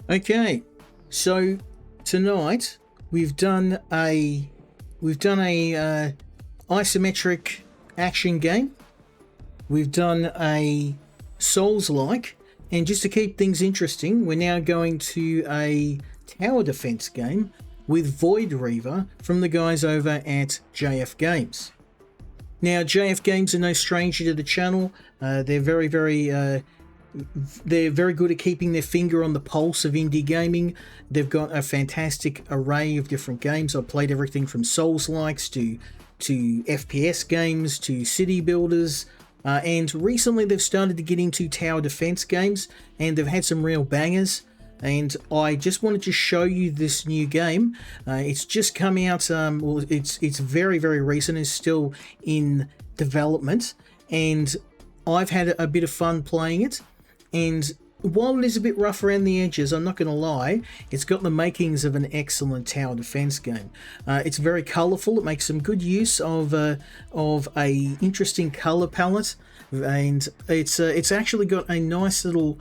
Okay, so tonight we've done a isometric action game. We've done a Souls-like, and just to keep things interesting, we're now going to a tower defense game with Void Reaver from the guys over at JF Games. Now, JF Games are no stranger to the channel. They're very good at keeping their finger on the pulse of indie gaming. They've got a fantastic array of different games. I've played everything from Souls-likes to FPS games to city builders. And recently they've started to get into tower defense games, and they've had some real bangers. And I just wanted to show you this new game. It's just come out. It's very, very recent. It's still in development, and I've had a bit of fun playing it. And while it is a bit rough around the edges, I'm not going to lie, it's got the makings of an excellent tower defense game. It's very colourful. It makes some good use of a interesting colour palette, and it's actually got a nice little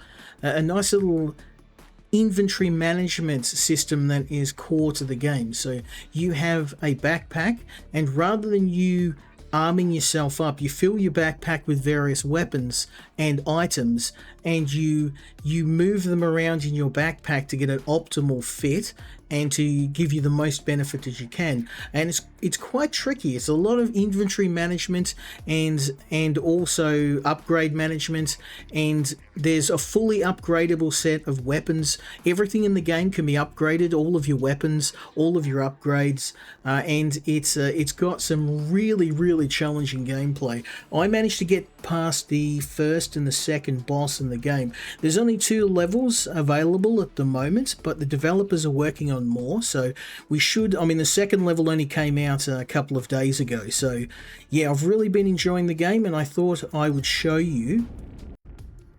inventory management system that is core to the game. So you have a backpack, and rather than you arming yourself up, you fill your backpack with various weapons and items, and you move them around in your backpack to get an optimal fit and to give you the most benefit as you can. And it's quite tricky. It's a lot of inventory management and also upgrade management, and there's a fully upgradable set of weapons. Everything in the game can be upgraded, all of your weapons, all of your upgrades, and it's got some really challenging gameplay. I managed to get past the first and the second boss in the game. There's only 2 levels available at the moment, but the developers are working on more, so we should. I mean, the second level only came out a couple of days ago, so yeah, I've really been enjoying the game, and I thought I would show you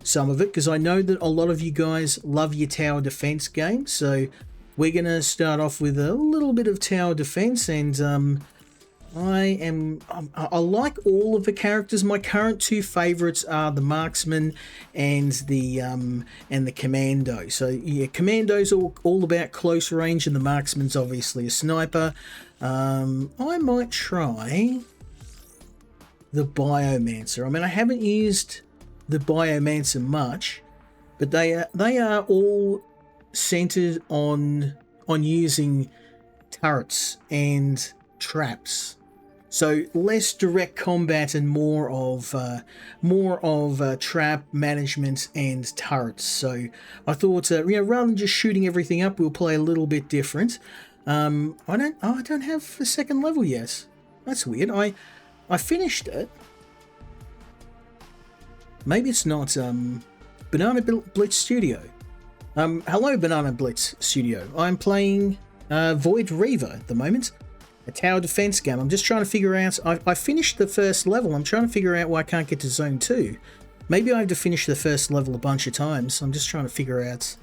some of it because I know that a lot of you guys love your tower defense games. So we're gonna start off with a little bit of tower defense, and I like all of the characters. My current 2 favorites are the marksman and the commando. So yeah, commando's all about close range, and the marksman's obviously a sniper. I might try the biomancer. I mean, I haven't used the biomancer much, but they are all centered on using turrets and traps. So less direct combat and more of trap management and turrets. So I thought, rather than just shooting everything up, we'll play a little bit different. I don't have a second level yet. That's weird. I finished it. Maybe it's not Banana Blitz Studio. Hello, Banana Blitz Studio. I'm playing Void Reaver at the moment. A tower defense game. I'm just trying to figure out. I finished the first level. I'm trying to figure out why I can't get to zone 2. Maybe I have to finish the first level a bunch of times. I'm just trying to figure out.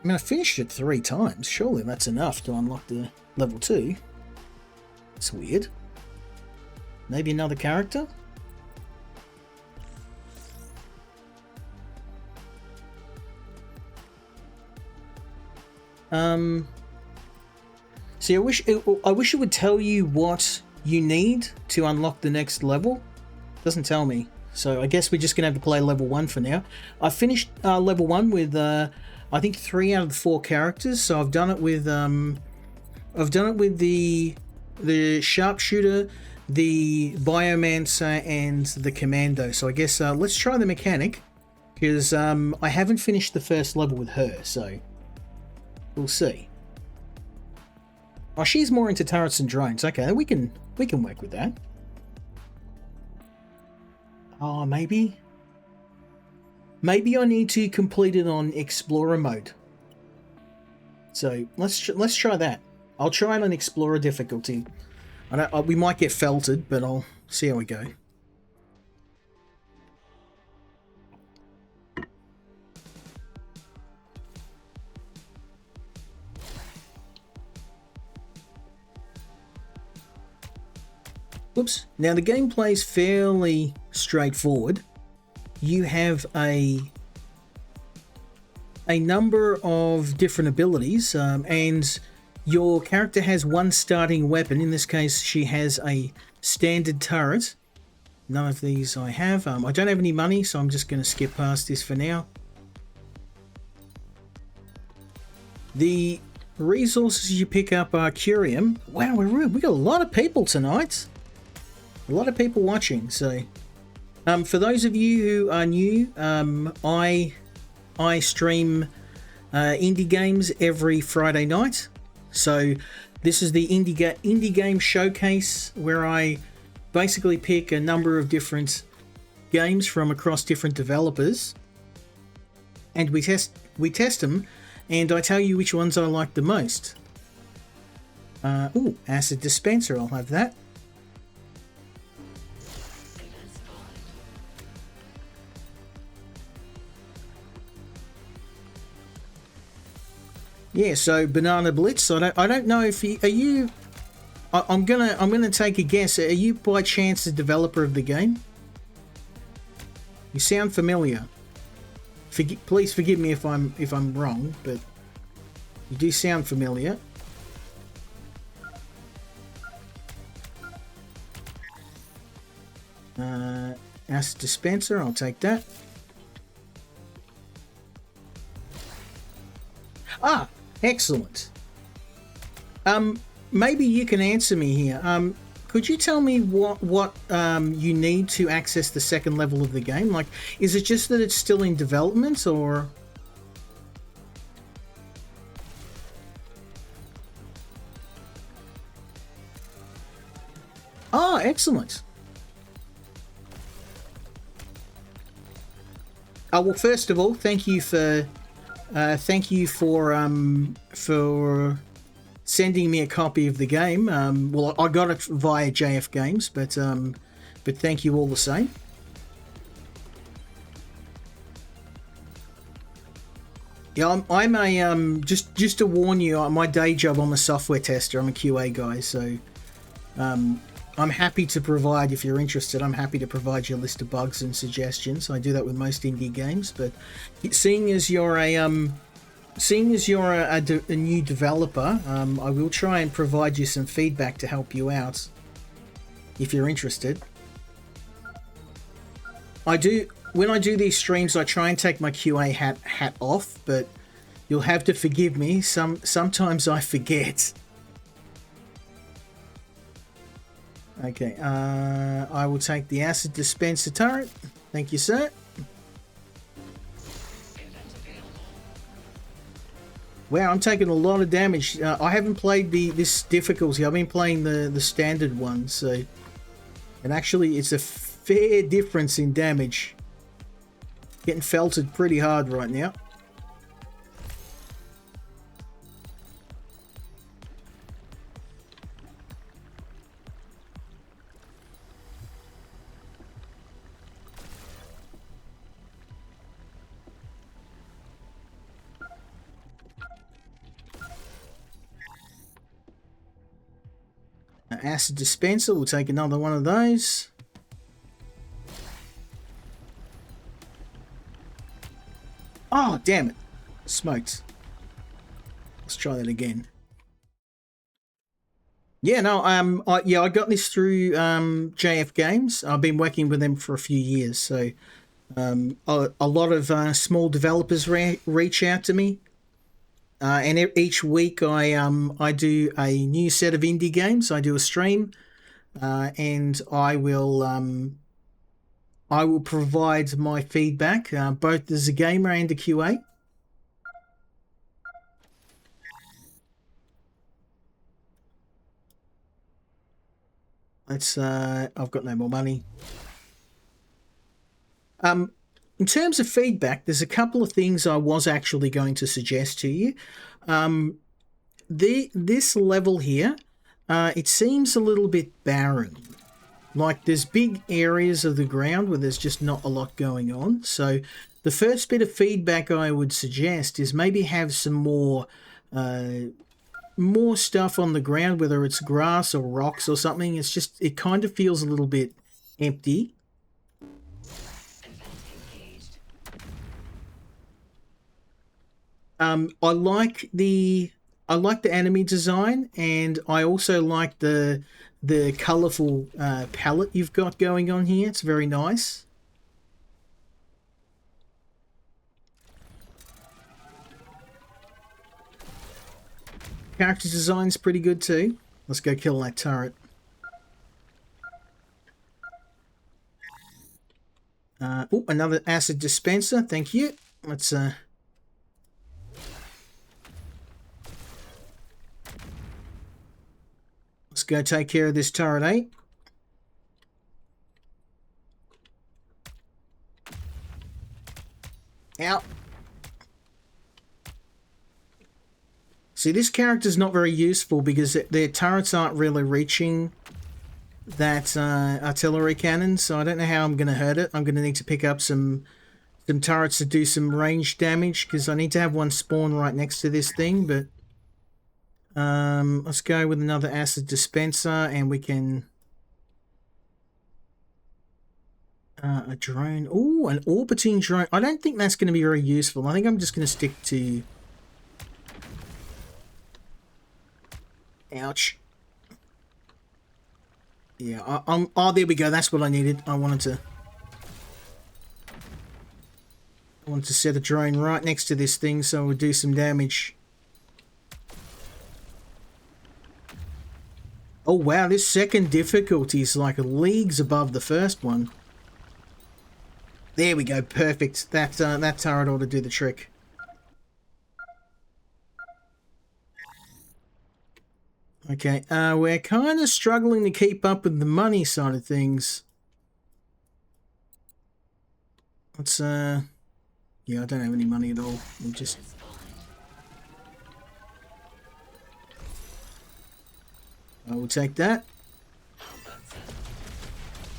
I mean, I finished it 3 times. Surely that's enough to unlock the level 2. That's weird. Maybe another character? See, I wish it would tell you what you need to unlock the next level. It doesn't tell me, so I guess we're just gonna have to play level 1 for now. I finished level 1 with I think 3 out of the 4 characters. So I've done it with the sharpshooter, the biomancer, and the commando. So I guess let's try the mechanic, because I haven't finished the first level with her, so we'll see. Oh, she's more into turrets and drones. Okay, we can work with that. Oh, maybe I need to complete it on Explorer mode. So let's try that. I'll try it on Explorer difficulty. We might get felted, but I'll see how we go. Whoops. Now the gameplay is fairly straightforward. You have a a number of different abilities, and your character has one starting weapon. In this case, she has a standard turret. None of these I have. I don't have any money, so I'm just going to skip past this for now. The resources you pick up are curium. Wow, we got a lot of people tonight. A lot of people watching. So, for those of you who are new, I stream indie games every Friday night. So this is the indie game showcase where I basically pick a number of different games from across different developers, and we test them, and I tell you which ones I like the most. Acid dispenser, I'll have that. Yeah, so Banana Blitz. I don't know if you. I'm gonna take a guess. Are you by chance the developer of the game? You sound familiar. Please forgive me if I'm wrong, but you do sound familiar. Acid dispenser. I'll take that. Ah, excellent. Maybe you can answer me here. Could you tell me what you need to access the second level of the game? Like, is it just that it's still in development, or? Oh, excellent. Oh, well, first of all, thank you for sending me a copy of the game. Well, I got it via JF Games, but thank you all the same. Yeah, I'm a just to warn you, my day job, I'm a software tester. I'm a QA guy, so I'm happy to provide, if you're interested, I'm happy to provide you a list of bugs and suggestions. I do that with most indie games, but seeing as you're a new developer, I will try and provide you some feedback to help you out if you're interested. When I do these streams, I try and take my QA hat off, but you'll have to forgive me. Sometimes I forget. Okay, I will take the acid dispenser turret. Thank you, sir. Wow, I'm taking a lot of damage. I haven't played this difficulty. I've been playing the standard one, so... And actually, it's a fair difference in damage. Getting felted pretty hard right now. Acid dispenser, we'll take another one of those. Oh, damn it. Smoked. Let's try that again. Yeah, no, I got this through JF Games. I've been working with them for a few years, so a lot of small developers reach out to me. And each week I do a new set of indie games. I do a stream, and I will provide my feedback, both as a gamer and a QA. I've got no more money. In terms of feedback, there's a couple of things I was actually going to suggest to you. This level here, it seems a little bit barren. Like, there's big areas of the ground where there's just not a lot going on. So the first bit of feedback I would suggest is maybe have some more stuff on the ground, whether it's grass or rocks or something. It kind of feels a little bit empty. I like the enemy design, and I also like the colourful palette you've got going on here. It's very nice. Character design's pretty good too. Let's go kill that turret. Oh, another acid dispenser. Thank you. Let's go take care of this turret, eh? Out. See, this character's not very useful because their turrets aren't really reaching that artillery cannon, so I don't know how I'm going to hurt it. I'm going to need to pick up some turrets to do some range damage because I need to have one spawn right next to this thing, but let's go with another acid dispenser, and we can a drone. Oh, an orbiting drone. I don't think that's going to be very useful. I think I'm just going to stick to... Ouch. Yeah, oh, there we go. That's what I needed. I wanted to set a drone right next to this thing so it would do some damage. Oh wow, this second difficulty is like leagues above the first one. There we go, perfect. That turret ought to do the trick. Okay, we're kind of struggling to keep up with the money side of things. Let's, yeah, I don't have any money at all. I'm just... I will take that.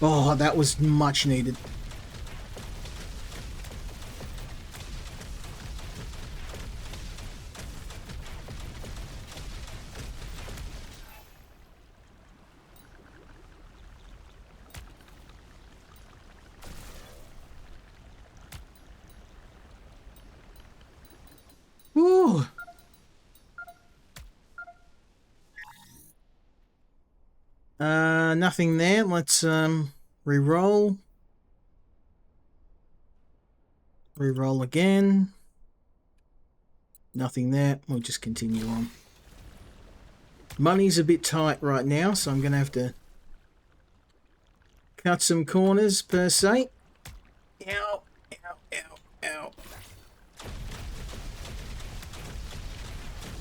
Oh, that was much needed. Ooh. Nothing there. Let's re-roll. Re-roll again. Nothing there. We'll just continue on. Money's a bit tight right now, so I'm going to have to cut some corners per se. Ow, ow, ow, ow.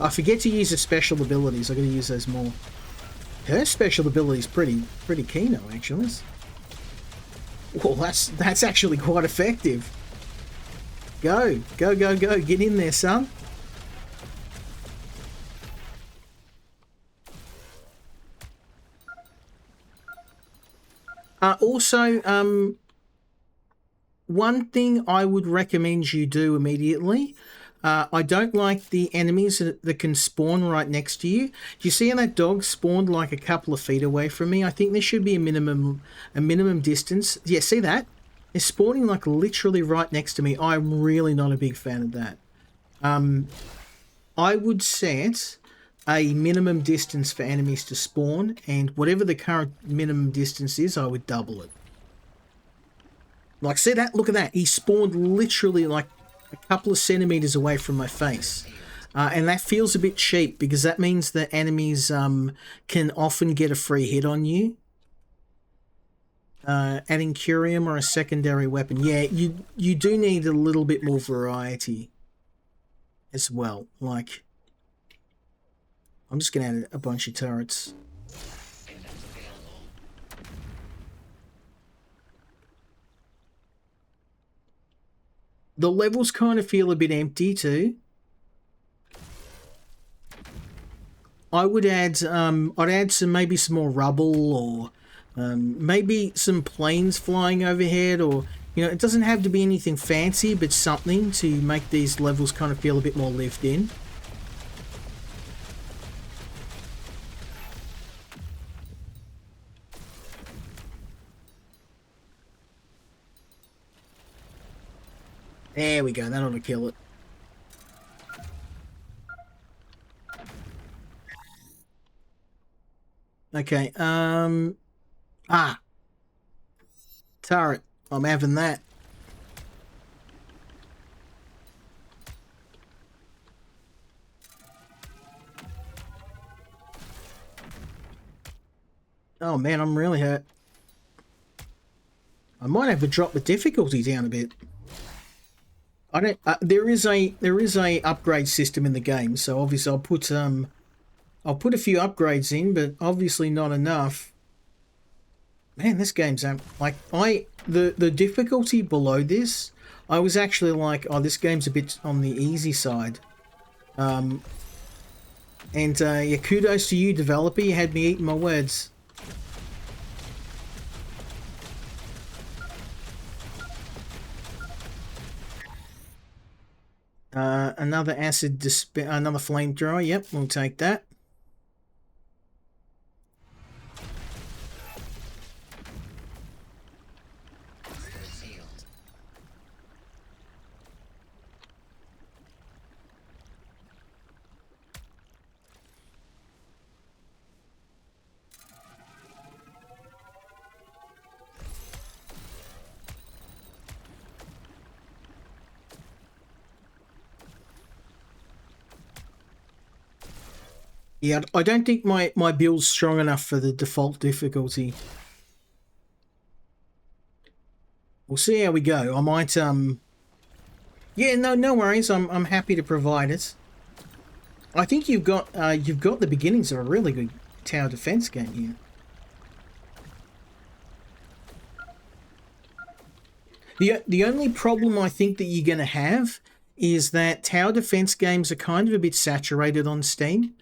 I forget to use the special abilities. I got to use those more. Her special ability is pretty keen, actually. Well, that's actually quite effective. Go, go, go, go! Get in there, son. Also, one thing I would recommend you do immediately. I don't like the enemies that can spawn right next to you. Do you see how that dog spawned like a couple of feet away from me? I think there should be a minimum distance. Yeah, see that? They're spawning like literally right next to me. I'm really not a big fan of that. I would set a minimum distance for enemies to spawn, and whatever the current minimum distance is, I would double it. Like, see that? Look at that. He spawned literally like a couple of centimeters away from my face. And that feels a bit cheap because that means that enemies can often get a free hit on you. Adding curium or a secondary weapon. Yeah, you do need a little bit more variety as well. Like, I'm just going to add a bunch of turrets. The levels kind of feel a bit empty too. I would add, I'd add maybe some more rubble, or maybe some planes flying overhead, or, you know, it doesn't have to be anything fancy, but something to make these levels kind of feel a bit more lived in. There we go, that ought to kill it. Okay. Turret. I'm having that. Oh man, I'm really hurt. I might have to drop the difficulty down a bit. I don't. There is a upgrade system in the game, so obviously I'll put a few upgrades in, but obviously not enough. Man, this game's like the difficulty below this. I was actually like, oh, this game's a bit on the easy side. And yeah, kudos to you, developer. You had me eating my words. Another another flamethrower. Yep, we'll take that. Yeah, I don't think my build's strong enough for the default difficulty. We'll see how we go. I might yeah, no worries. I'm happy to provide it. I think you've got the beginnings of a really good tower defense game here. The only problem I think that you're going to have is that tower defense games are kind of a bit saturated on Steam.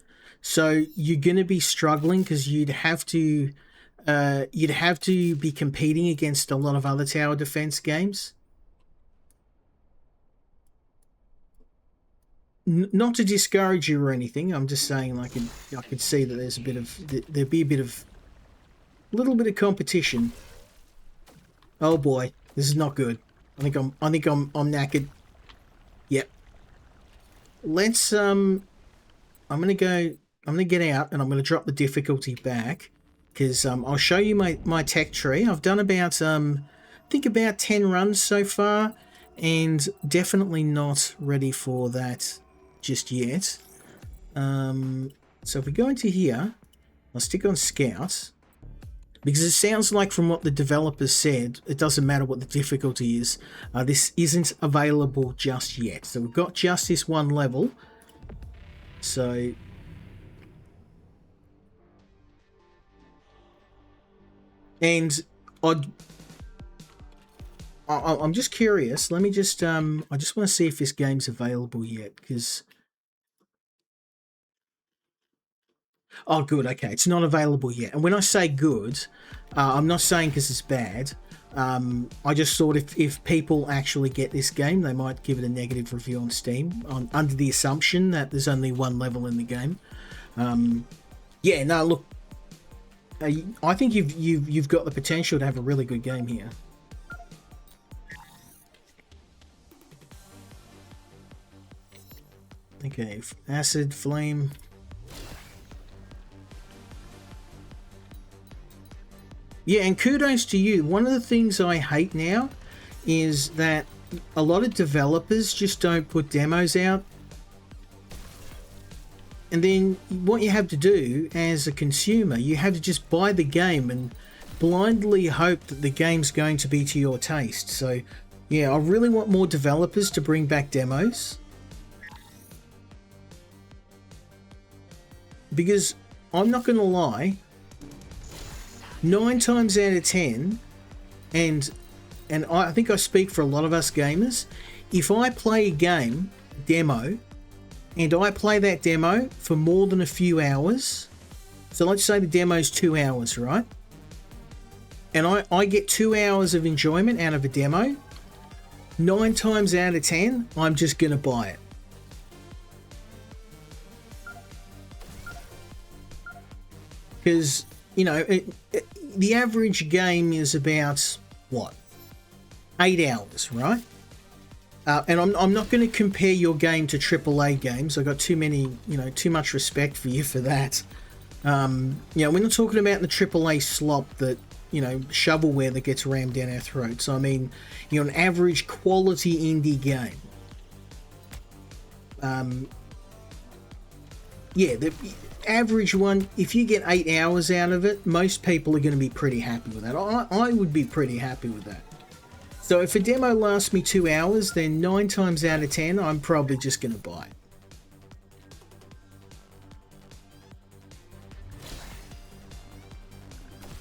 So you're going to be struggling because you'd have to be competing against a lot of other tower defense games. Not to discourage you or anything. I'm just saying, like, I could see that there's there'd be a little bit of competition. Oh boy, this is not good. I think I'm knackered. Yep. Let's I'm gonna get out and I'm gonna drop the difficulty back because I'll show you my tech tree. I've done about I think about 10 runs so far, and definitely not ready for that just yet. So if we go into here, I'll stick on Scout. Because it sounds like from what the developers said, it doesn't matter what the difficulty is. This isn't available just yet. So we've got just this one level. So... And I'm just curious. Let me just... I just want to see if this game's available yet. Because... Oh, good. Okay, it's not available yet. And when I say good, I'm not saying because it's bad. I just thought if people actually get this game, they might give it a negative review on Steam, under the assumption that there's only one level in the game. Yeah, no, look, I think you've got the potential to have a really good game here. Okay, acid, flame. Yeah, and kudos to you. One of the things I hate now is that a lot of developers just don't put demos out. And then what you have to do as a consumer, you have to just buy the game and blindly hope that the game's going to be to your taste. So, yeah, I really want more developers to bring back demos. Because I'm not going to lie, 9 times out of 10, and I think I speak for a lot of us gamers, if I play a game demo and I play that demo for more than a few hours, so let's say the demo's 2 hours, right? And I get 2 hours of enjoyment out of a demo, 9 times out of 10, I'm just going to buy it. Because, you know, the average game is about, what, 8 hours, right? And I'm not going to compare your game to AAA games. I've got too much respect for you for that. We're not talking about the AAA slop that, shovelware that gets rammed down our throats. I mean, an average quality indie game. The average one, if you get 8 hours out of it, most people are going to be pretty happy with that. I would be pretty happy with that. So if a demo lasts me 2 hours, then 9 times out of 10, I'm probably just going to buy it.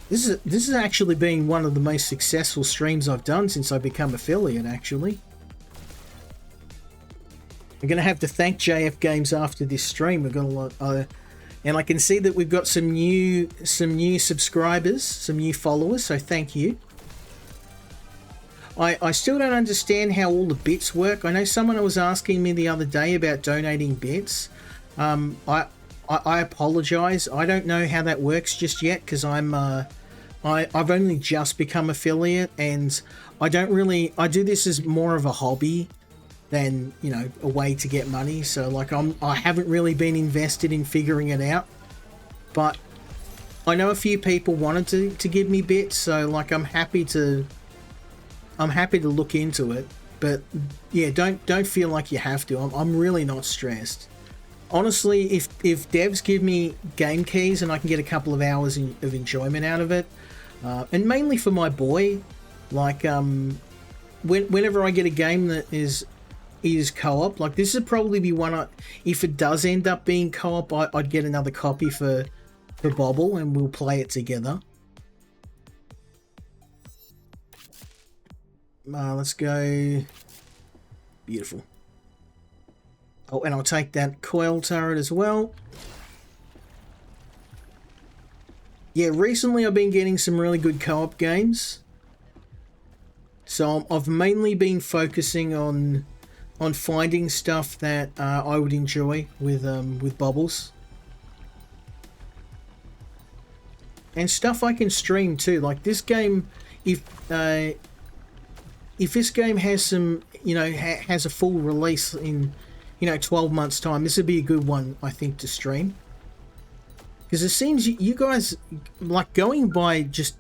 This has actually been one of the most successful streams I've done since I become affiliate, actually. I'm going to have to thank JF Games after this stream. We've got a lot, and I can see that we've got some new subscribers, some new followers, so thank you. I still don't understand how all the bits work. I know someone was asking me the other day about donating bits. I apologize. I don't know how that works just yet because I've only just become affiliate, and I do this as more of a hobby than, a way to get money. So like I haven't really been invested in figuring it out, but I know a few people wanted to give me bits, so like I'm happy to look into it. But yeah, don't feel like you have to. I'm really not stressed. Honestly, if devs give me game keys and I can get a couple of hours of enjoyment out of it, and mainly for my boy, like whenever I get a game that is co-op, like this would probably be one. If it does end up being co-op, I'd get another copy for Bobble and we'll play it together. Let's go. Beautiful. Oh, and I'll take that coil turret as well. Yeah, recently I've been getting some really good co-op games. So I've mainly been focusing on finding stuff that I would enjoy with Bubbles. And stuff I can stream too. Like this game, if this game has some, has a full release in 12 months time, this would be a good one, I think, to stream. Because it seems you guys, like, going by just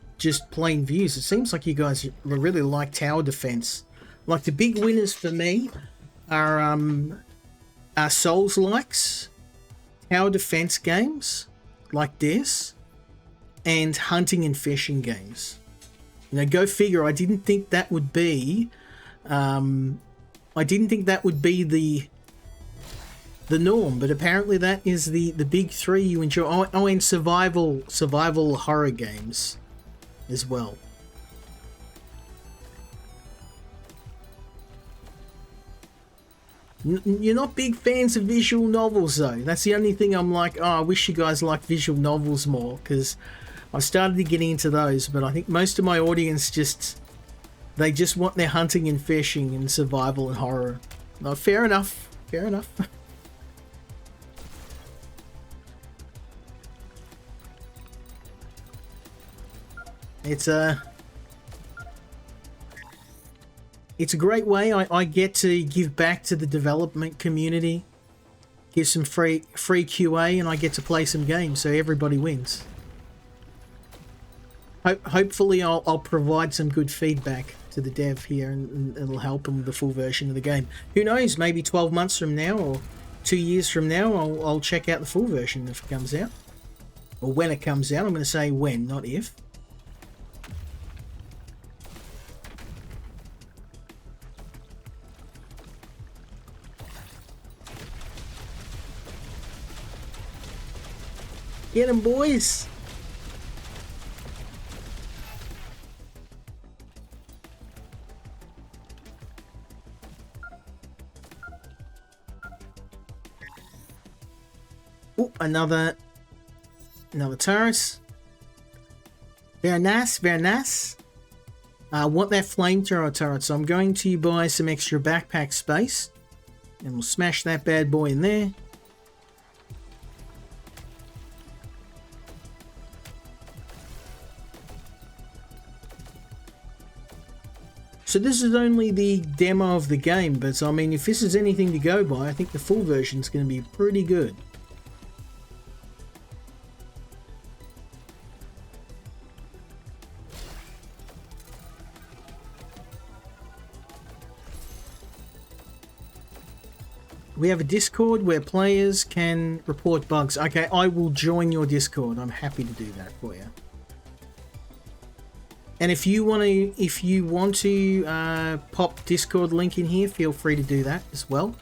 plain views, it seems like you guys really like tower defense. Like, the big winners for me are Souls-likes, tower defense games like this, and hunting and fishing games. Go figure. I didn't think that would be the norm, but apparently that is the big three you enjoy. Oh, and survival horror games as well. You're not big fans of visual novels though. That's the only thing I'm like, I wish you guys like visual novels more, because I started getting into those, but I think most of my audience they just want their hunting and fishing and survival and horror. No, fair enough. It's a great way. I get to give back to the development community, give some free QA, and I get to play some games, so everybody wins. Hopefully I'll provide some good feedback to the dev here, and it'll help them with the full version of the game. Who knows, maybe 12 months from now or 2 years from now, I'll check out the full version if it comes out. Or when it comes out. I'm going to say when, not if. Get 'em, boys! Oh, another turret. Very nice, very nice. I want that flamethrower turret, so I'm going to buy some extra backpack space, and we'll smash that bad boy in there. So this is only the demo of the game, but I mean, if this is anything to go by, I think the full version is going to be pretty good. We have a Discord where players can report bugs. Okay, I will join your Discord. I'm happy to do that for you. And if you want to pop Discord link in here, feel free to do that as well.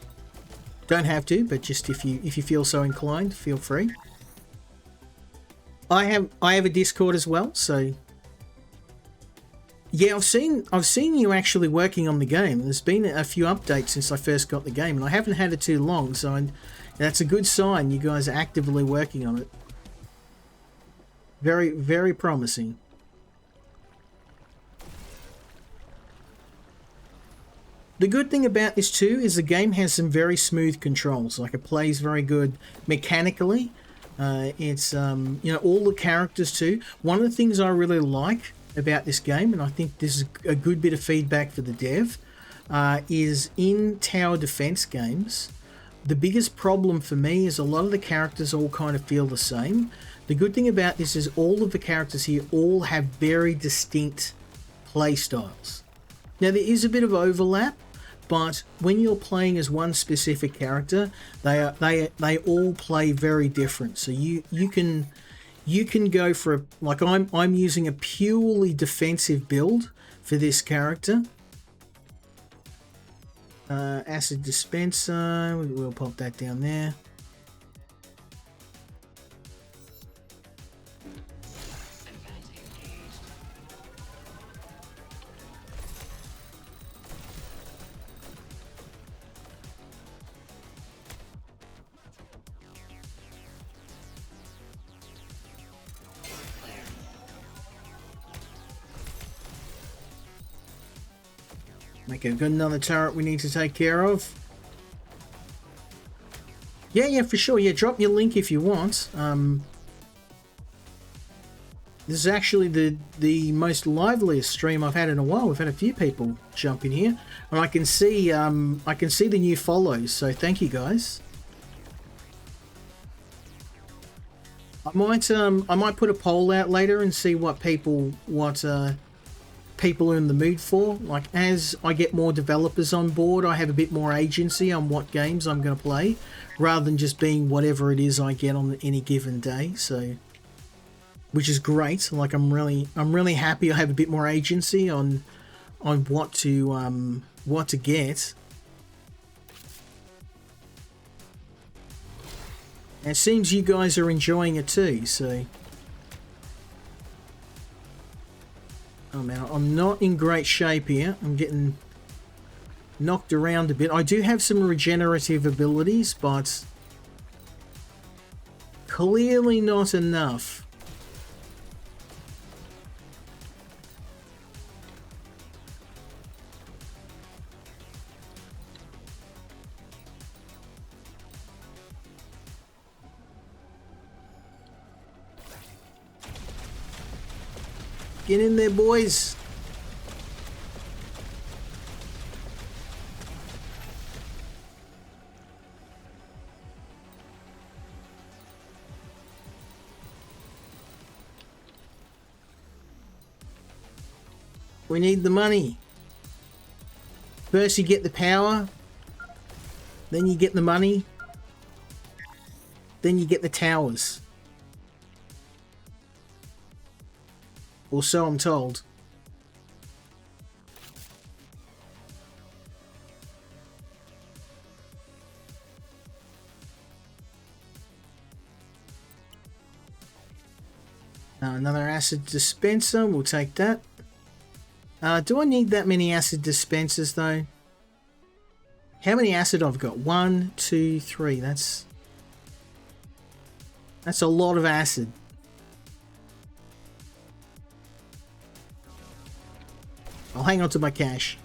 Don't have to, but just if you feel so inclined, feel free. I have a Discord as well, so yeah, I've seen you actually working on the game. There's been a few updates since I first got the game, and I haven't had it too long, so that's a good sign. You guys are actively working on it. Very, very promising. The good thing about this too is the game has some very smooth controls. Like, it plays very good mechanically. It's you know, all the characters too. One of the things I really like about this game, and I think this is a good bit of feedback for the dev, is in tower defense games, the biggest problem for me is a lot of the characters all kind of feel the same. The good thing about this is all of the characters here all have very distinct play styles. Now, there is a bit of overlap, but when you're playing as one specific character, they all play very different. So you can go for like I'm using a purely defensive build for this character. Acid dispenser, we'll pop that down there. Okay, we've got another turret we need to take care of. Yeah, for sure. Yeah, drop your link if you want. This is actually the most liveliest stream I've had in a while. We've had a few people jump in here, and I can see the new follows. So thank you guys. I might put a poll out later and see what people are in the mood for. Like, as I get more developers on board, I have a bit more agency on what games I'm going to play, rather than just being whatever it is I get on any given day. So, which is great. Like, I'm really happy I have a bit more agency on what to get. And it seems you guys are enjoying it too. So. Oh man, I'm not in great shape here. I'm getting knocked around a bit. I do have some regenerative abilities, but clearly not enough. Get in there, boys. We need the money. First you get the power, then you get the money, then you get the towers. Or so I'm told. Another acid dispenser, we'll take that. Do I need that many acid dispensers though? How many acid I've got? 1, 2, 3. That's a lot of acid. I'll hang on to my cash.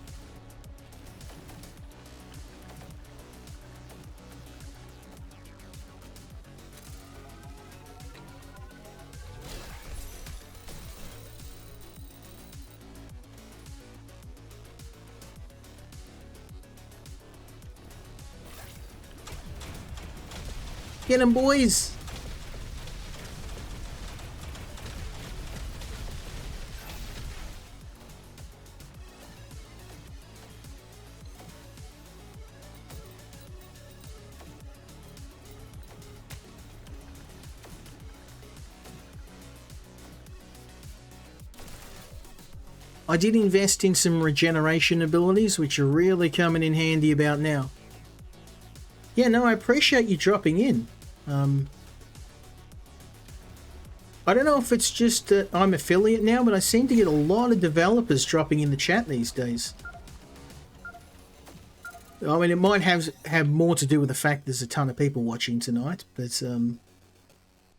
Get 'em, boys! I did invest in some regeneration abilities, which are really coming in handy about now. Yeah, no, I appreciate you dropping in. I don't know if it's just that I'm affiliate now, but I seem to get a lot of developers dropping in the chat these days. I mean, it might have more to do with the fact there's a ton of people watching tonight, but in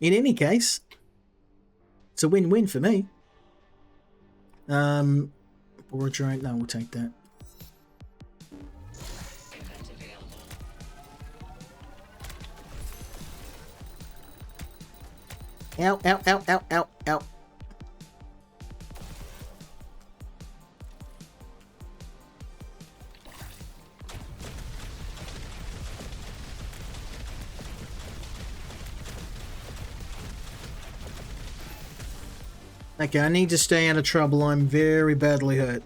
any case, it's a win-win for me. Or a drone, no, we'll take that. Ow, ow, ow, ow, ow, ow. Okay, I need to stay out of trouble. I'm very badly hurt.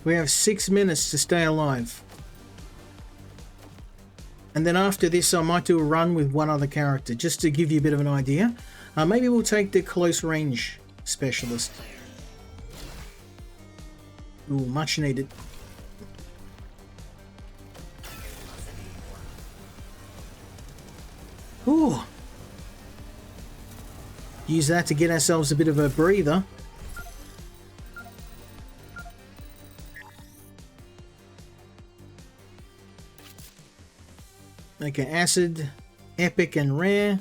We have 6 minutes to stay alive. And then after this, I might do a run with one other character, just to give you a bit of an idea. Maybe we'll take the close range specialist. Ooh, much needed. Ooh. Use that to get ourselves a bit of a breather. Okay, acid, epic, and rare.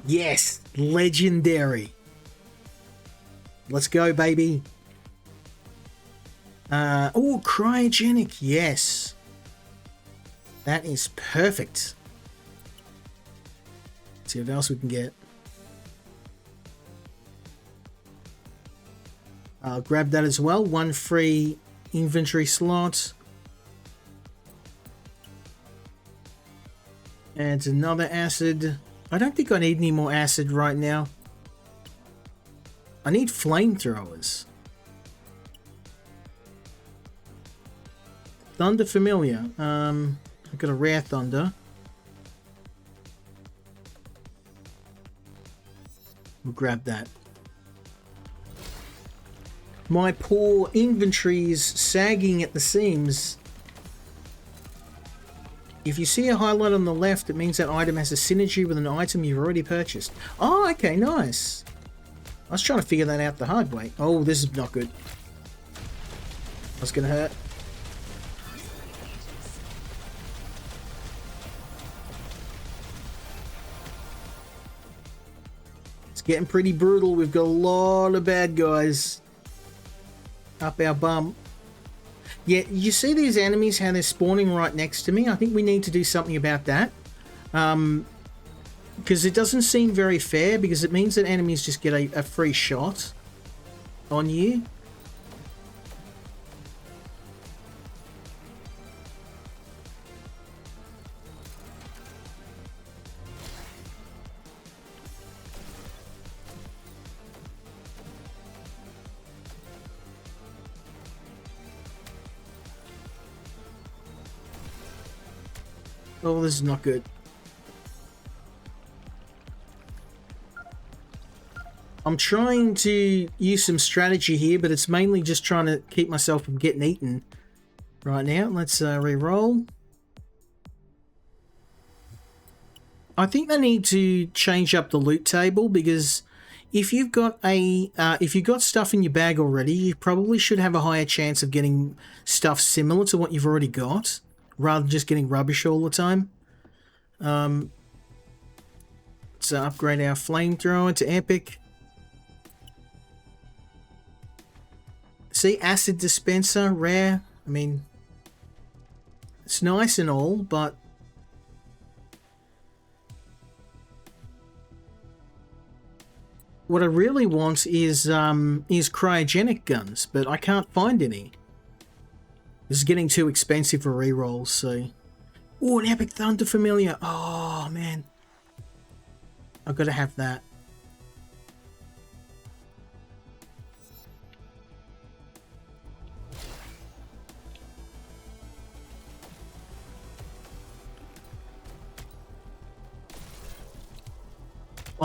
Yes, legendary. Let's go, baby. Oh, cryogenic. Yes. That is perfect. Let's see what else we can get. I'll grab that as well. One free inventory slot. And another acid. I don't think I need any more acid right now. I need flamethrowers. Thunder Familiar. I've got a rare thunder. We'll grab that. My poor inventory's sagging at the seams. If you see a highlight on the left, it means that item has a synergy with an item you've already purchased. Oh, okay, nice. I was trying to figure that out the hard way. Oh, this is not good. That's gonna hurt. It's getting pretty brutal. We've got a lot of bad guys up our bum. Yeah, you see these enemies, how they're spawning right next to me? I think we need to do something about that. Because it doesn't seem very fair, because it means that enemies just get a free shot on you. Oh, this is not good. I'm trying to use some strategy here, but it's mainly just trying to keep myself from getting eaten right now. Let's re-roll. I think they need to change up the loot table, because if you've got stuff in your bag already, you probably should have a higher chance of getting stuff similar to what you've already got, rather than just getting rubbish all the time. Let's upgrade our flamethrower to epic. See, acid dispenser, rare. I mean, it's nice and all, but what I really want is cryogenic guns, but I can't find any. This is getting too expensive for rerolls, so... Oh, an epic thunder familiar. Oh, man. I've got to have that.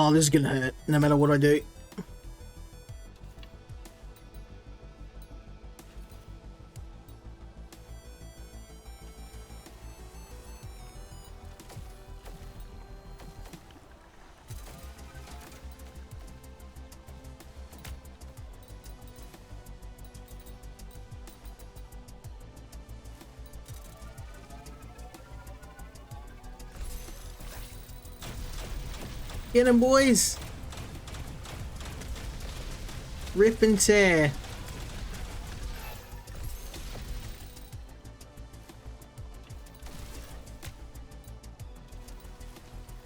Oh, this is gonna hurt, no matter what I do. Get him, boys! Rip and tear.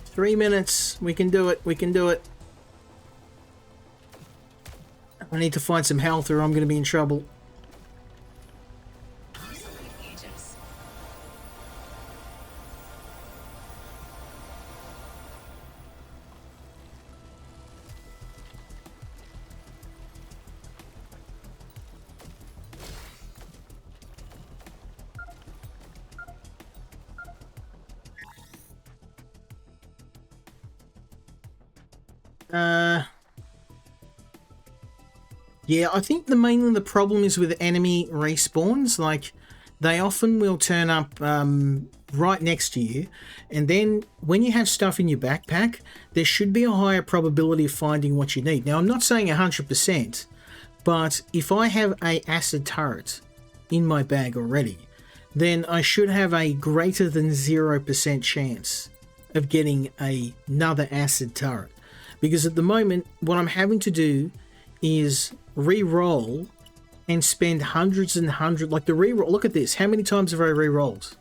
Three minutes. We can do it. We can do it. I need to find some health or I'm going to be in trouble. Yeah, I think mainly the problem is with enemy respawns. Like, they often will turn up right next to you, and then when you have stuff in your backpack, there should be a higher probability of finding what you need. Now, I'm not saying 100%, but if I have a acid turret in my bag already, then I should have a greater than 0% chance of getting another acid turret. Because at the moment, what I'm having to do is re-roll and spend hundreds and hundreds, like the re-roll. Look at this. How many times have I re-rolled?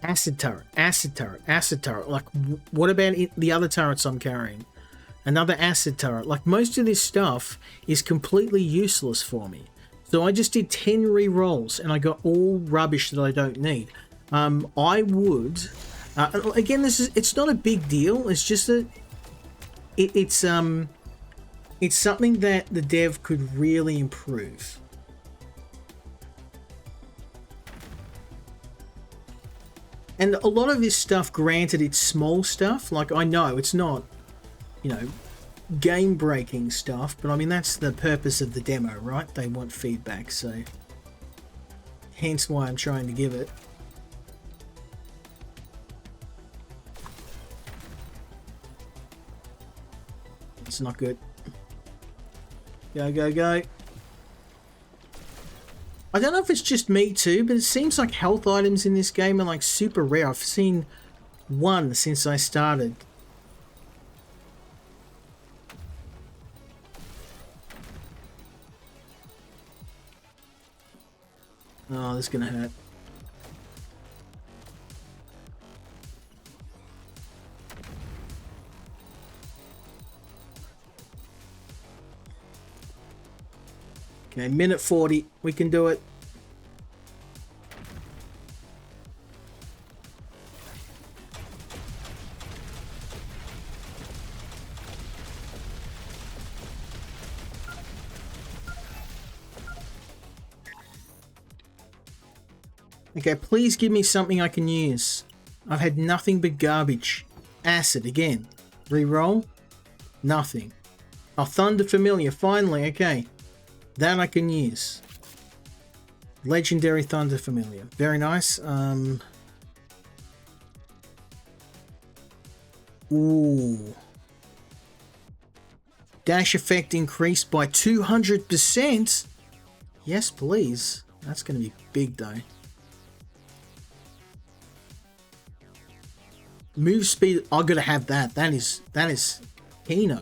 Acid turret, acid turret, acid turret. Like, what about the other turrets I'm carrying? Another acid turret. Like, most of this stuff is completely useless for me. So I just did 10 re-rolls and I got all rubbish that I don't need. I would, again, it's not a big deal. It's just that it's something that the dev could really improve. And a lot of this stuff, granted, it's small stuff. Like, I know it's not, you know, game-breaking stuff, but I mean, that's the purpose of the demo, right? They want feedback, so hence why I'm trying to give it. It's not good. Go, go, go. I don't know if it's just me too, but it seems like health items in this game are like super rare. I've seen one since I started. Oh, this is gonna hurt. Okay, minute 40. We can do it. Okay, please give me something I can use. I've had nothing but garbage. Acid again. Reroll. Nothing. Oh, Thunder Familiar. Finally, okay. That I can use. Legendary Thunder Familiar. Very nice. Ooh. Dash effect increased by 200%. Yes, please. That's going to be big, though. Move speed. I've got to have that. That is Kino.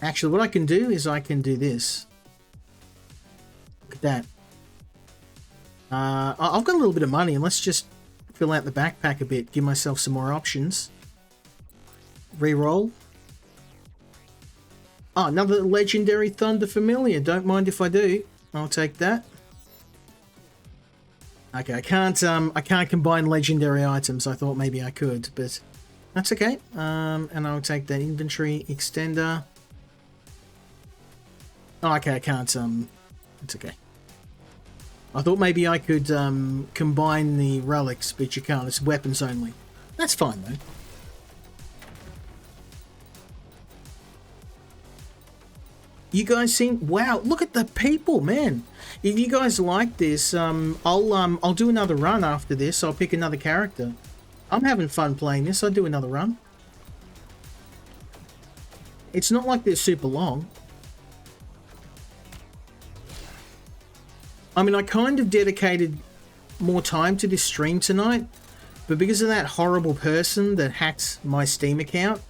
Actually, what I can do is I can do this. Look at that. I've got a little bit of money, and let's just fill out the backpack a bit. Give myself some more options. Reroll. Oh, another legendary Thunder Familiar. Don't mind if I do. I'll take that. Okay, I can't combine legendary items. I thought maybe I could, but that's okay. And I'll take that inventory extender. Oh, okay, I can't, it's okay. I thought maybe I could, combine the relics, but you can't. It's weapons only. That's fine, though. You guys seen? Wow, look at the people, man. If you guys like this, I'll do another run after this. I'll pick another character. I'm having fun playing this. I'll do another run. It's not like they're super long. I mean, I kind of dedicated more time to this stream tonight, but because of that horrible person that hacked my Steam account,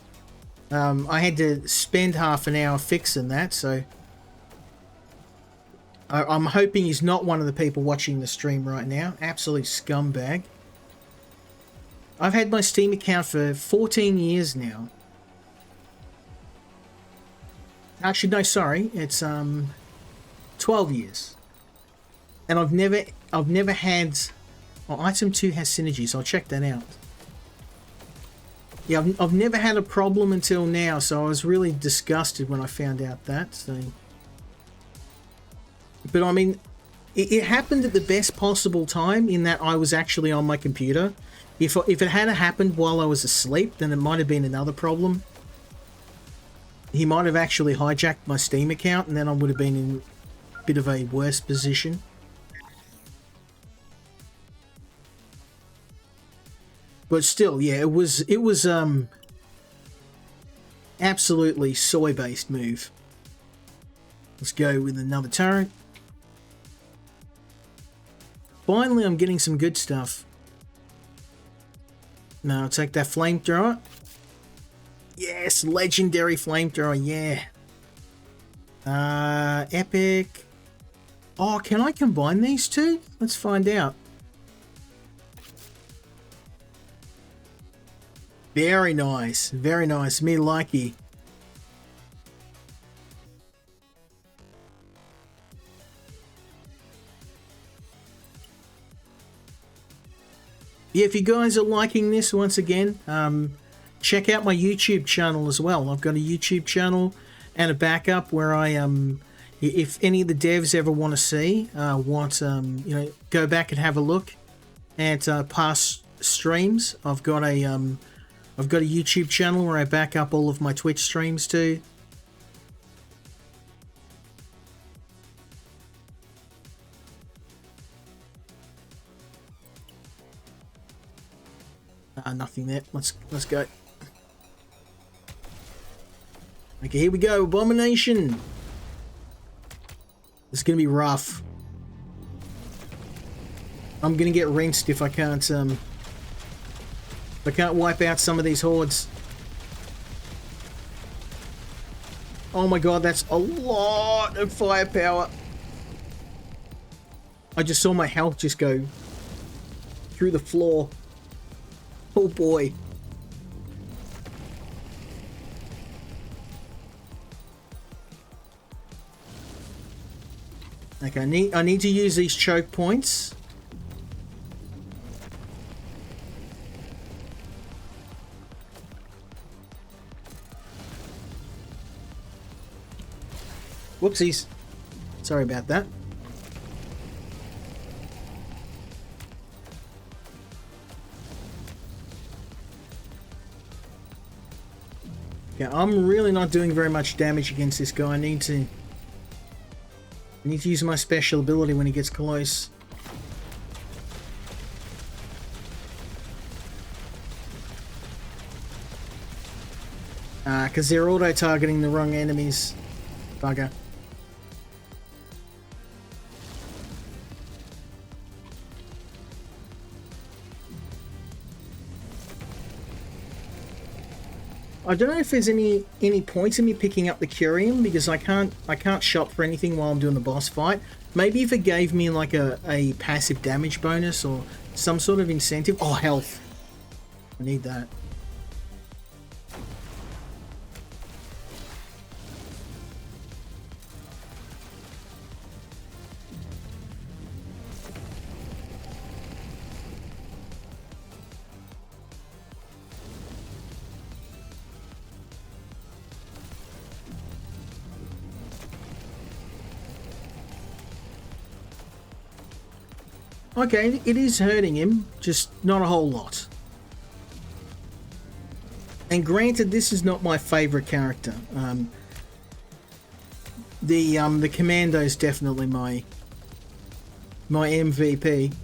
I had to spend half an hour fixing that, so I'm hoping he's not one of the people watching the stream right now. Absolute scumbag. I've had my Steam account for 14 years now. Actually, no, sorry, it's 12 years. And I've never had... Oh, item 2 has synergies. I'll check that out. Yeah, I've never had a problem until now, so I was really disgusted when I found out that. So, but I mean, it happened at the best possible time in that I was actually on my computer. If it had happened while I was asleep, then it might have been another problem. He might have actually hijacked my Steam account, and then I would have been in a bit of a worse position. But still, yeah, it was absolutely soy-based move. Let's go with another turret. Finally, I'm getting some good stuff. Now I'll take that flamethrower. Yes, legendary flamethrower, yeah. Epic. Oh, can I combine these two? Let's find out. Very nice, very nice. Me likey. Yeah, if you guys are liking this, once again, check out my YouTube channel as well. I've got a YouTube channel and a backup where I if any of the devs ever want to see you know, go back and have a look at past streams. I've got a YouTube channel where I back up all of my Twitch streams too. Nothing there. Let's go. Okay, here we go. Abomination. This is gonna be rough. I'm gonna get rinsed if I can't wipe out some of these hordes. Oh my god, that's a lot of firepower. I just saw my health just go through the floor. Oh boy. Okay, I need to use these choke points. Whoopsies. Sorry about that. Yeah, I'm really not doing very much damage against this guy. I need to use my special ability when he gets close. Because they're auto-targeting the wrong enemies. Bugger. I don't know if there's any points in me picking up the Curium because I can't shop for anything while I'm doing the boss fight. Maybe if it gave me like a passive damage bonus or some sort of incentive. Oh, health. I need that. Okay, it is hurting him, just not a whole lot. And granted, this is not my favourite character. The commando is definitely my MVP.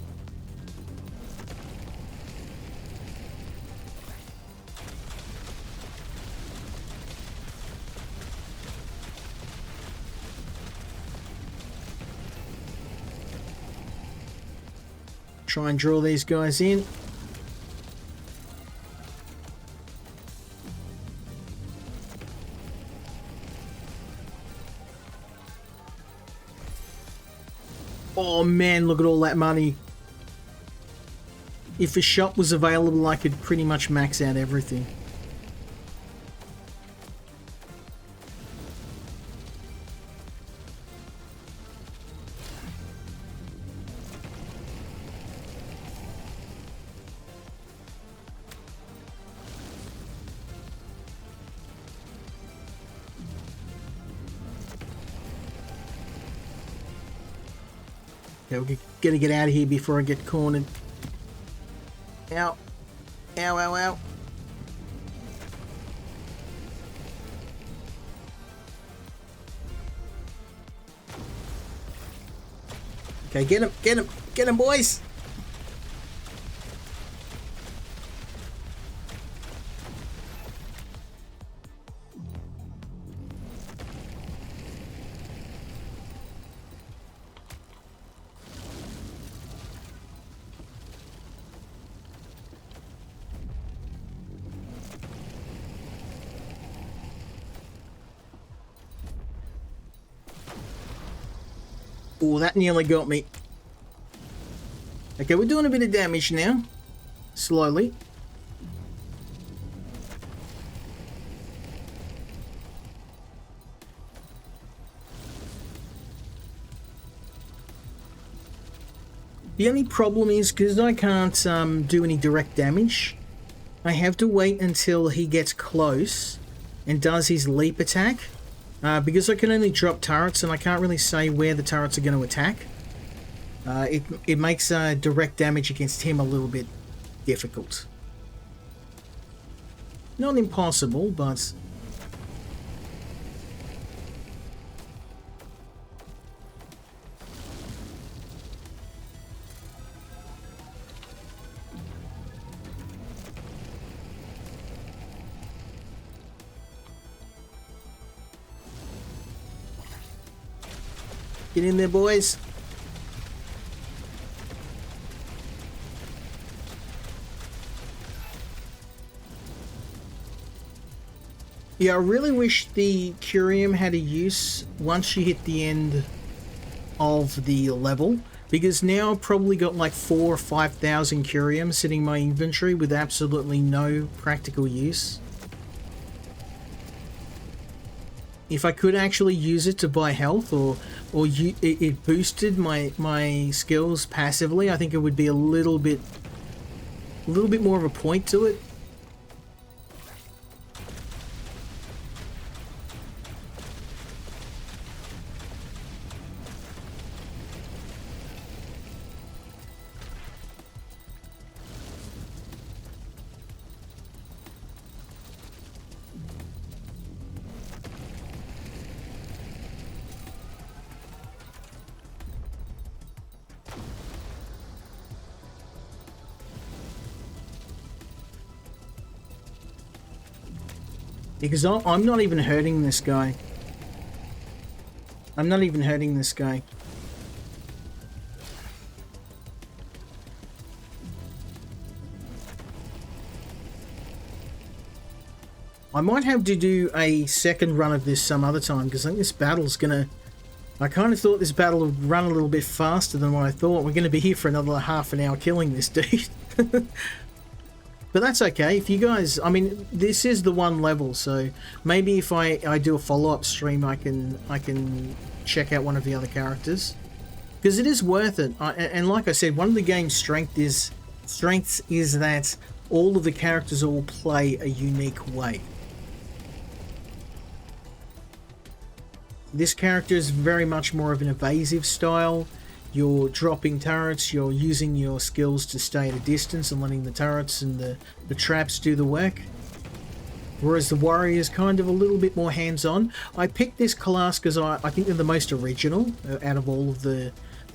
Try and draw these guys in. Oh man, look at all that money. If a shop was available, I could pretty much max out everything. Yeah, we're gonna get out of here before I get cornered. Ow. Ow, ow, ow. Okay, get him, boys! Oh, that nearly got me. Okay, we're doing a bit of damage now. Slowly. The only problem is, because I can't do any direct damage, I have to wait until he gets close and does his leap attack. Because I can only drop turrets and I can't really say where the turrets are going to attack. It makes direct damage against him a little bit difficult. Not impossible, but... Get in there, boys. Yeah, I really wish the Curium had a use once you hit the end of the level, because now I've probably got like 4,000 or 5,000 Curium sitting in my inventory with absolutely no practical use. If I could actually use it to buy health, or it boosted my skills passively, I think it would be a little bit more of a point to it. Because I'm not even hurting this guy. I'm not even hurting this guy. I might have to do a second run of this some other time, because I think this battle's gonna... I kind of thought this battle would run a little bit faster than what I thought. We're going to be here for another half an hour killing this dude. But that's okay. If you guys... I mean, this is the one level, so maybe if I do a follow-up stream, I can check out one of the other characters. Because it is worth it. And like I said, one of the game's strengths is that all of the characters all play a unique way. This character is very much more of an evasive style. You're dropping turrets, you're using your skills to stay at a distance and letting the turrets and the traps do the work. Whereas the warrior is kind of a little bit more hands-on. I picked this class because I think they're the most original out of all of the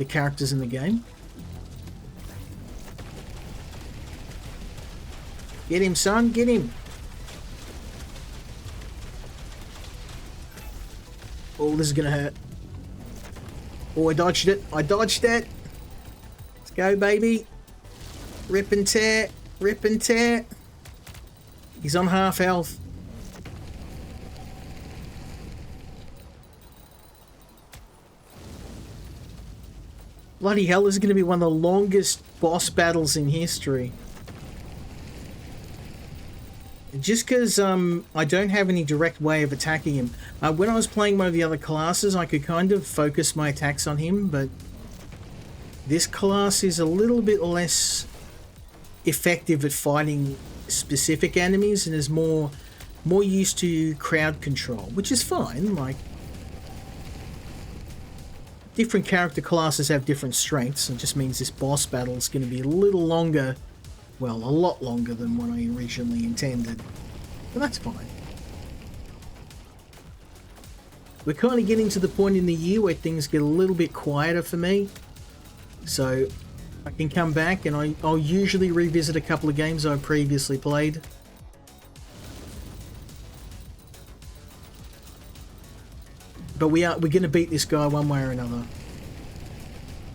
characters in the game. Get him, son, get him. Oh, this is gonna hurt. Oh, I dodged it. I dodged it. Let's go, baby. Rip and tear. Rip and tear. He's on half health. Bloody hell, this is going to be one of the longest boss battles in history. Just because I don't have any direct way of attacking him. When I was playing one of the other classes, I could kind of focus my attacks on him, but this class is a little bit less effective at fighting specific enemies and is more used to crowd control, which is fine. Like, different character classes have different strengths. It just means this boss battle is going to be a little longer. Well, a lot longer than what I originally intended. But that's fine. We're kind of getting to the point in the year where things get a little bit quieter for me. So I can come back and I'll usually revisit a couple of games I previously played. But we're going to beat this guy one way or another.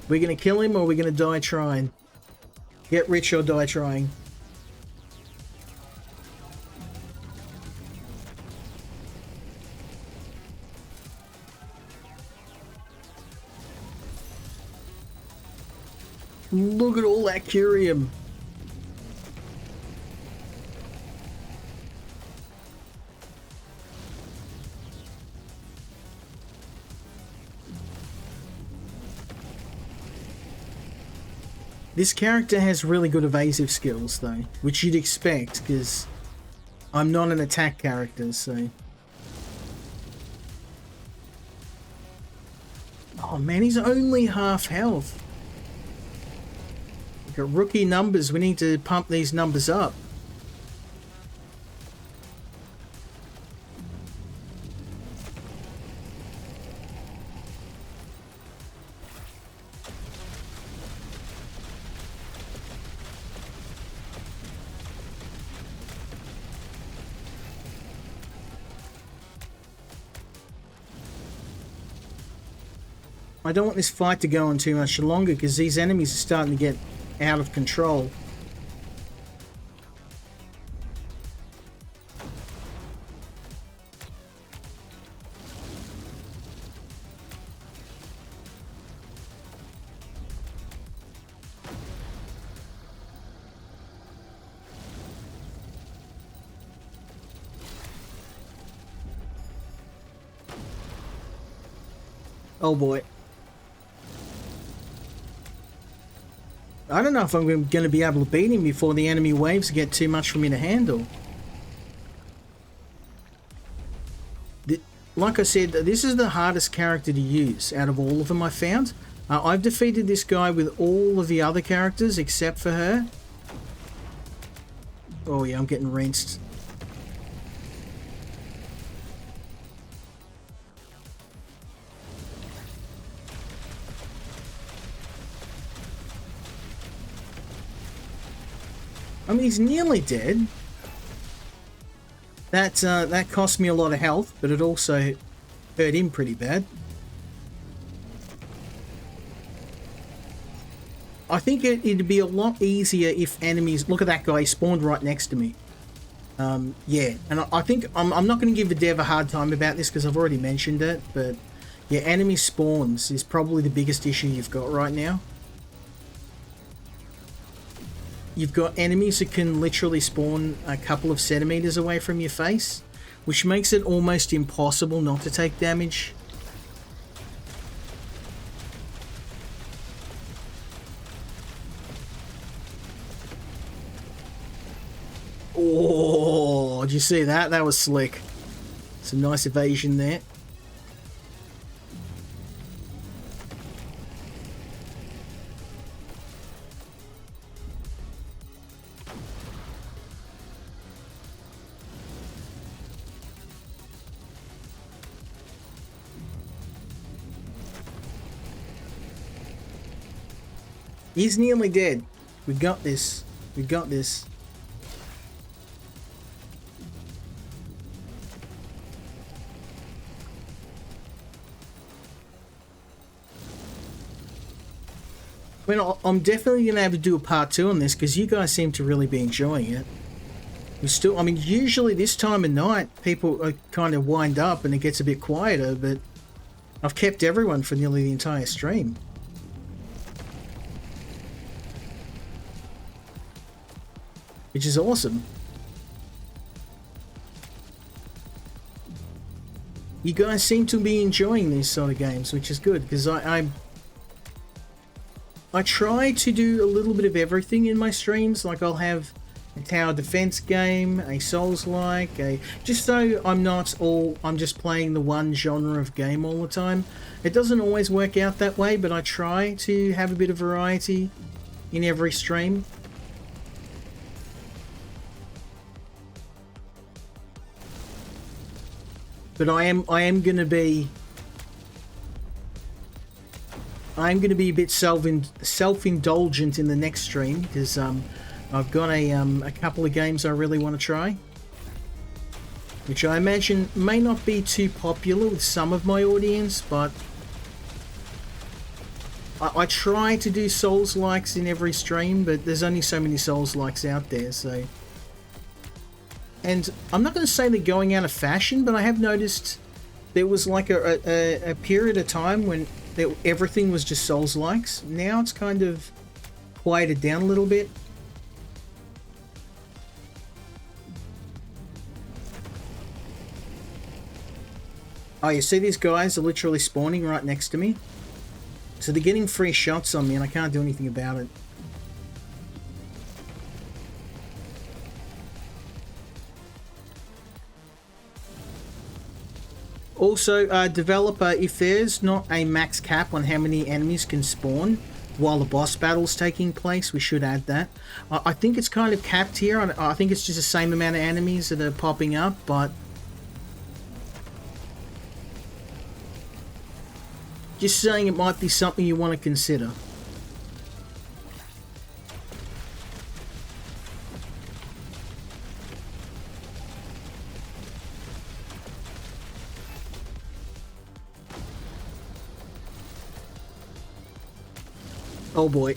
We're going to kill him or we're going to die trying. Get rich or die trying. Look at all that curium. This character has really good evasive skills though, which you'd expect because I'm not an attack character, so... Oh man, he's only half health. We've got rookie numbers, we need to pump these numbers up. I don't want this fight to go on too much longer because these enemies are starting to get out of control. Oh boy. I don't know if I'm going to be able to beat him before the enemy waves get too much for me to handle. Like I said, this is the hardest character to use out of all of them I found. I've defeated this guy with all of the other characters except for her. Oh yeah, I'm getting rinsed. I mean, he's nearly dead. That cost me a lot of health, but it also hurt him pretty bad. I think it'd be a lot easier if enemies... Look at that guy, he spawned right next to me. Yeah, and I think... I'm not going to give the dev a hard time about this because I've already mentioned it, but... Yeah, enemy spawns is probably the biggest issue you've got right now. You've got enemies that can literally spawn a couple of centimeters away from your face, which makes it almost impossible not to take damage. Oh, did you see that? That was slick. Some nice evasion there. He's nearly dead. We got this. We got this. I mean, I'm definitely going to have to do a part 2 on this because you guys seem to really be enjoying it. We still, I mean, usually this time of night, people are kind of wind up and it gets a bit quieter, but I've kept everyone for nearly the entire stream. Which is awesome. You guys seem to be enjoying these sort of games, which is good, because I try to do a little bit of everything in my streams. Like, I'll have a tower defense game, a Souls-like, just so I'm just playing the one genre of game all the time. It doesn't always work out that way, but I try to have a bit of variety in every stream. But I am going to be a bit self-indulgent in the next stream because I've got a couple of games I really want to try, which I imagine may not be too popular with some of my audience, but I try to do Souls-likes in every stream, but there's only so many Souls-likes out there, so... And I'm not going to say they're going out of fashion, but I have noticed there was like a period of time when everything was just Souls-likes. Now it's kind of quieted down a little bit. Oh, you see these guys are literally spawning right next to me? So they're getting free shots on me and I can't do anything about it. Also, developer, if there's not a max cap on how many enemies can spawn while the boss battle's taking place, we should add that. I think it's kind of capped here. I think it's just the same amount of enemies that are popping up, but... just saying it might be something you want to consider. Oh boy.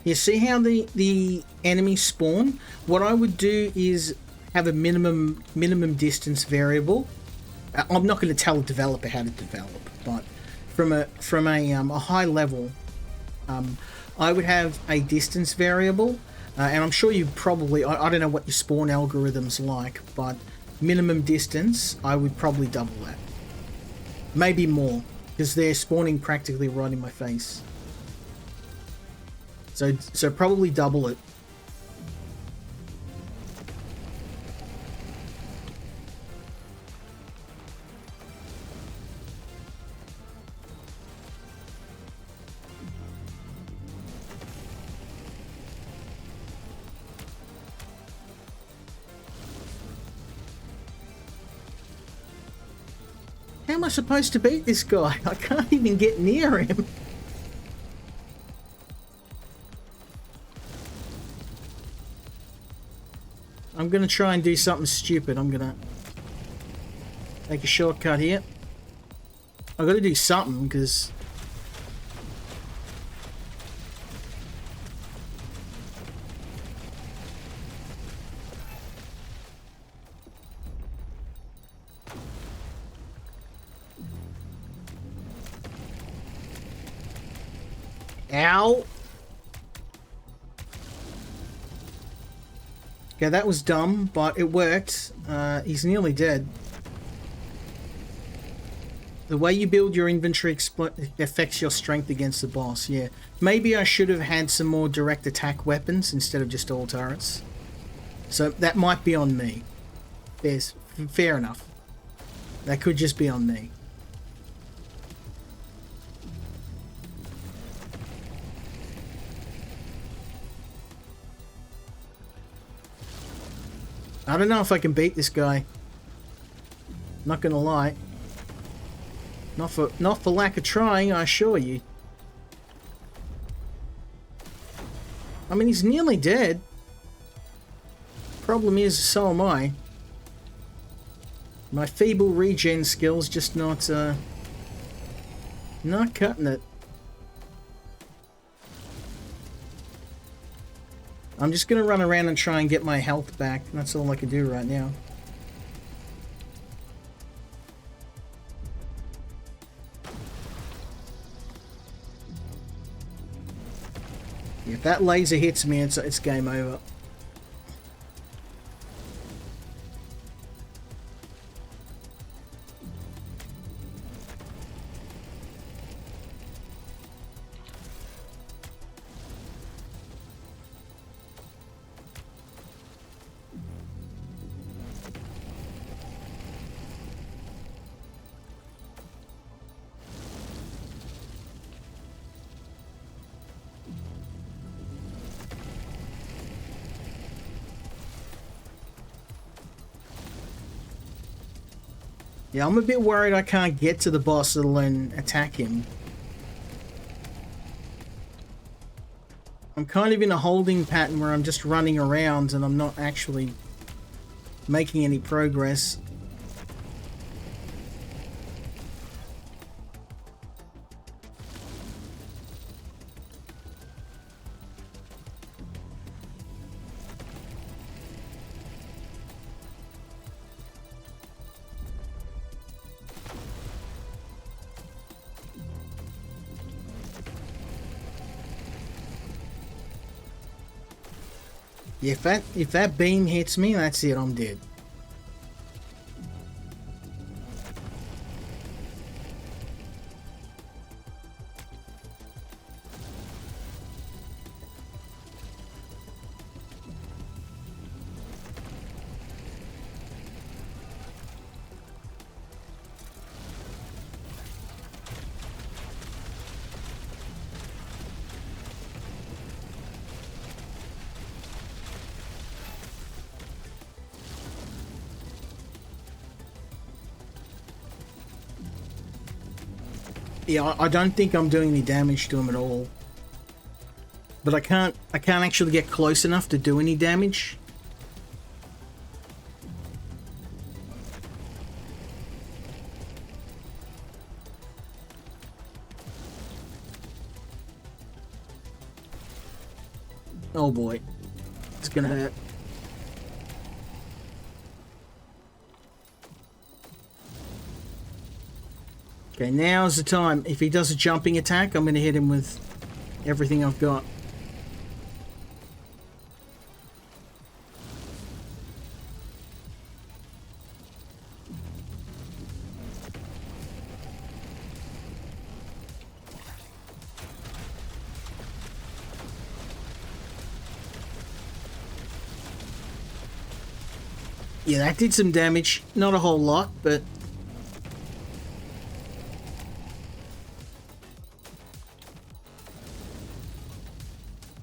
You see how the enemies spawn? What I would do is have a minimum distance variable. I'm not going to tell a developer how to develop, but from a high level, I would have a distance variable, and I'm sure you probably, I don't know what your spawn algorithm's like, but minimum distance, I would probably double that. Maybe more, because they're spawning practically right in my face. So probably double it. How am I supposed to beat this guy? I can't even get near him. I'm going to try and do something stupid. I'm going to take a shortcut here. I've got to do something because... Ow! Okay, that was dumb, but it worked. He's nearly dead. The way you build your inventory affects your strength against the boss, yeah. Maybe I should have had some more direct attack weapons instead of just all turrets. So that might be on me. Fair enough. That could just be on me. I don't know if I can beat this guy. Not gonna lie. Not for lack of trying, I assure you. I mean, he's nearly dead. Problem is, so am I. My feeble regen skills just not cutting it. I'm just gonna run around and try and get my health back. That's all I can do right now. If that laser hits me, it's game over. Yeah, I'm a bit worried I can't get to the boss and attack him. I'm kind of in a holding pattern where I'm just running around and I'm not actually making any progress. Yeah, if that beam hits me, that's it, I'm dead. Yeah, I don't think I'm doing any damage to him at all. But I can't actually get close enough to do any damage. Oh boy. It's gonna hurt. Okay, now's the time. If he does a jumping attack, I'm going to hit him with everything I've got. Yeah, that did some damage. Not a whole lot, but...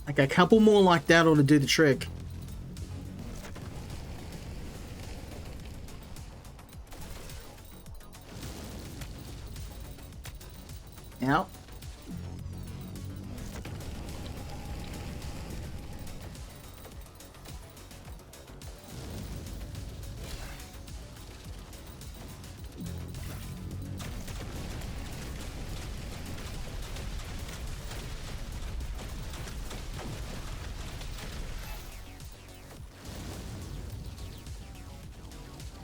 like a couple more like that ought to do the trick. Out.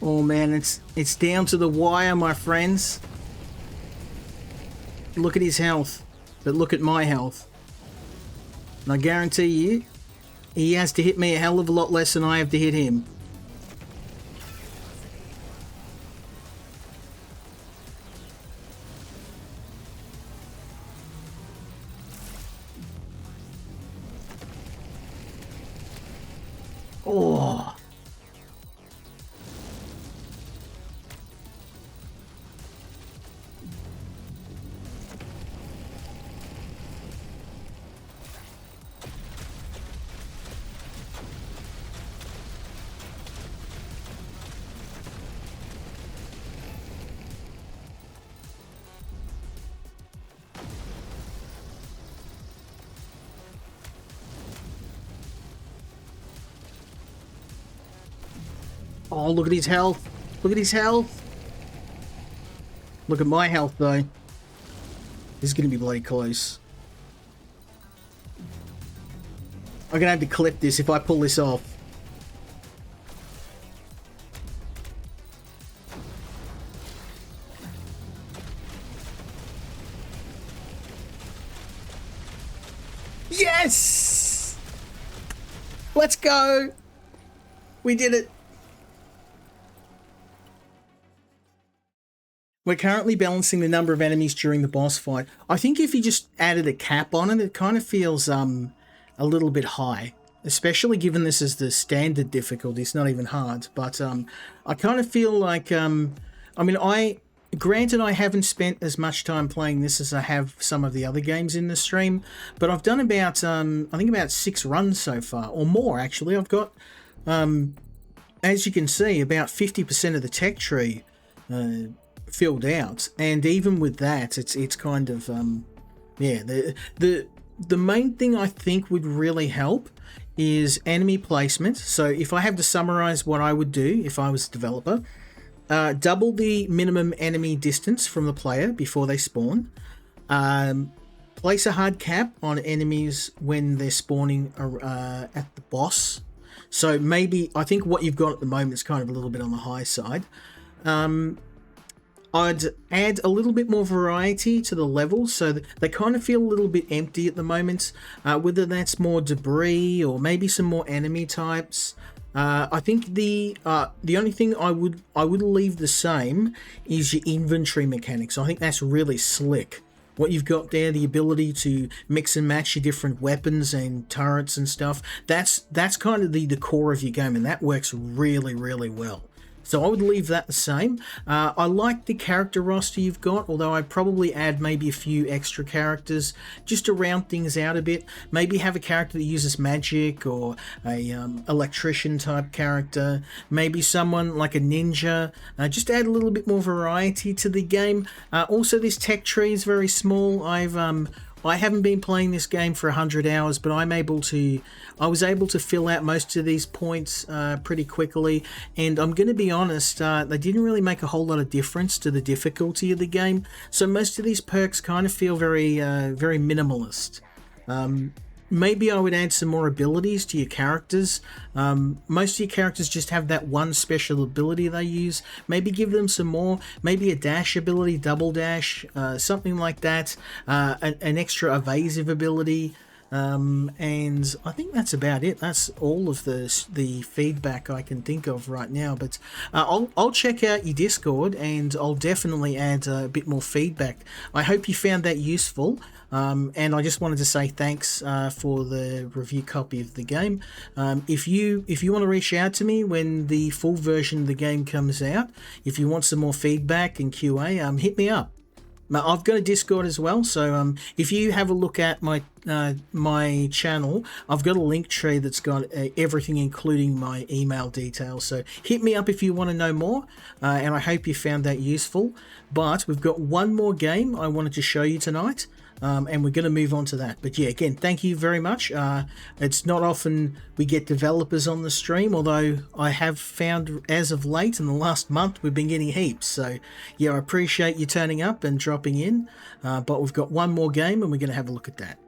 Oh man, it's down to the wire, my friends. Look at his health, but look at my health. And I guarantee you, he has to hit me a hell of a lot less than I have to hit him. Oh. Oh, look at his health. Look at his health. Look at my health, though. This is going to be bloody close. I'm going to have to clip this if I pull this off. Yes! Let's go! We did it! We're currently balancing the number of enemies during the boss fight. I think if you just added a cap on it, it kind of feels a little bit high. Especially given this is the standard difficulty, it's not even hard. But I kind of feel like, granted I haven't spent as much time playing this as I have some of the other games in the stream, but I've done about, I think about 6 runs so far, or more actually. I've got, as you can see, about 50% of the tech tree filled out, and even with that, it's kind of the main thing I think would really help is enemy placement. So if I have to summarize what I would do if I was a developer, double the minimum enemy distance from the player before they spawn, place a hard cap on enemies when they're spawning at the boss. So maybe, I think what you've got at the moment is kind of a little bit on the high side. I'd add a little bit more variety to the levels, so that they kind of feel a little bit empty at the moment, whether that's more debris or maybe some more enemy types. I think the only thing I would leave the same is your inventory mechanics. I think that's really slick. What you've got there, the ability to mix and match your different weapons and turrets and stuff, that's kind of the core of your game, and that works really, really well. So I would leave that the same. I like the character roster you've got, although I'd probably add maybe a few extra characters just to round things out a bit. Maybe have a character that uses magic, or a electrician type character. Maybe someone like a ninja. Just add a little bit more variety to the game. Also, this tech tree is very small. I haven't been playing this game for 100 hours, but I was able to fill out most of these points pretty quickly, and I'm going to be honest, they didn't really make a whole lot of difference to the difficulty of the game, so most of these perks kind of feel very, very minimalist. Maybe I would add some more abilities to your characters. Most of your characters just have that one special ability they use. Maybe give them some more. Maybe a dash ability, double dash, something like that. An extra evasive ability. And I think that's about it. That's all of the feedback I can think of right now. But I'll check out your Discord, and I'll definitely add a bit more feedback. I hope you found that useful. And I just wanted to say thanks for the review copy of the game. If you want to reach out to me when the full version of the game comes out, if you want some more feedback and QA, hit me up. I've got a Discord as well, so if you have a look at my my channel, I've got a link tree that's got everything, including my email details. So hit me up if you want to know more, and I hope you found that useful. But we've got one more game I wanted to show you tonight. And we're going to move on to that. But yeah, again, thank you very much. It's not often we get developers on the stream, although I have found as of late in the last month we've been getting heaps. So yeah, I appreciate you turning up and dropping in. But we've got one more game and we're going to have a look at that.